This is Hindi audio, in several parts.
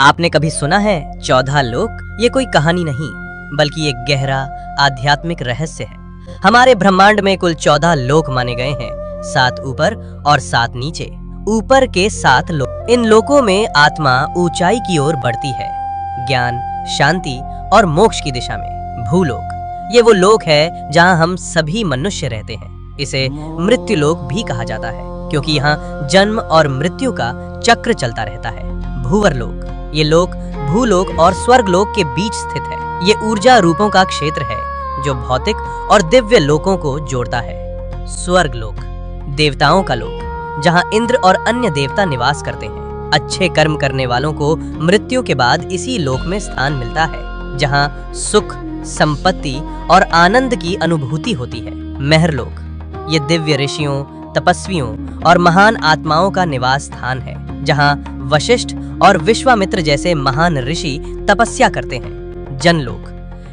आपने कभी सुना है 14 लोक? ये कोई कहानी नहीं बल्कि एक गहरा आध्यात्मिक रहस्य है। हमारे ब्रह्मांड में कुल 14 लोक माने गए हैं, 7 ऊपर और 7 नीचे। ऊपर के 7 लोक, इन लोकों में आत्मा ऊंचाई की ओर बढ़ती है, ज्ञान, शांति और मोक्ष की दिशा में। भूलोक, ये वो लोक है जहां हम सभी मनुष्य रहते हैं। इसे मृत्यु लोक भी कहा जाता है क्योंकि यहाँ जन्म और मृत्यु का चक्र चलता रहता है। भूवर लोक, ये लोक भूलोक और स्वर्ग लोक के बीच स्थित है। ये ऊर्जा रूपों का क्षेत्र है जो भौतिक और दिव्य लोकों को जोड़ता है। स्वर्ग लोक, देवताओं का लोक, जहाँ इंद्र और अन्य देवता निवास करते हैं। अच्छे कर्म करने वालों को मृत्यु के बाद इसी लोक में स्थान मिलता है, जहाँ सुख, संपत्ति और आनंद की अनुभूति होती है। महरलोक, ये दिव्य ऋषियों, तपस्वियों और महान आत्माओं का निवास स्थान है, जहाँ वशिष्ठ और विश्वामित्र जैसे महान ऋषि तपस्या करते हैं। जनलोक,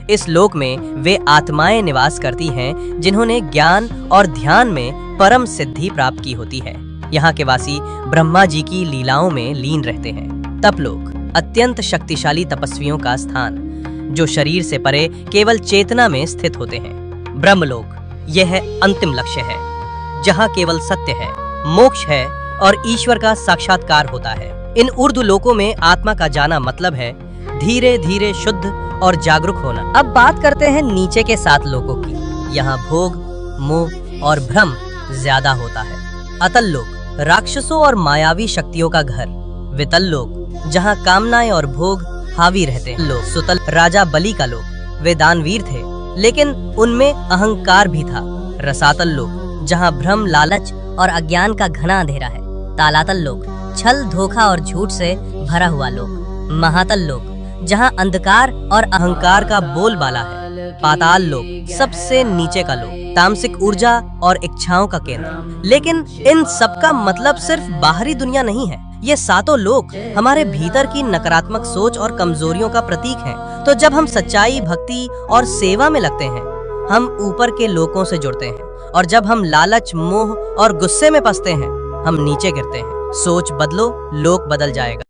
इस लोक में वे आत्माएं निवास करती हैं जिन्होंने ज्ञान और ध्यान में परम सिद्धि प्राप्त की होती है। यहाँ के वासी ब्रह्मा जी की लीलाओं में लीन रहते हैं। तपलोक, अत्यंत शक्तिशाली तपस्वियों का स्थान, जो शरीर से परे केवल चेतना में स्थित होते हैं। ब्रह्मलोक, यह अंतिम लक्ष्य है जहाँ केवल सत्य है, मोक्ष है और ईश्वर का साक्षात्कार होता है। इन ऊर्ध्व लोकों में आत्मा का जाना मतलब है धीरे धीरे शुद्ध और जागरूक होना। अब बात करते हैं नीचे के 7 लोकों की। यहाँ भोग, मोह और भ्रम ज्यादा होता है। अतल लोक, राक्षसों और मायावी शक्तियों का घर। वितल लोक, जहाँ कामनाएं और भोग हावी रहते हैं। लोक सुतल, राजा बलि का लोक, वे दानवीर थे लेकिन उनमें अहंकार भी था। रसातल लोक, जहाँ भ्रम, लालच और अज्ञान का घना अंधेरा है। तालातल लोक, छल, धोखा और झूठ से भरा हुआ लोक। महातल लोक, जहाँ अंधकार और अहंकार का बोलबाला है। पाताल लोक, सबसे नीचे का लोक, तामसिक ऊर्जा और इच्छाओं का केंद्र। लेकिन इन सब का मतलब सिर्फ बाहरी दुनिया नहीं है। ये 7 लोक हमारे भीतर की नकारात्मक सोच और कमजोरियों का प्रतीक हैं। तो जब हम सच्चाई, भक्ति और सेवा में लगते हैं, हम ऊपर के लोकों से जुड़ते हैं, और जब हम लालच, मोह और गुस्से में फंसते हैं, हम नीचे गिरते हैं। सोच बदलो, लोक बदल जाएगा।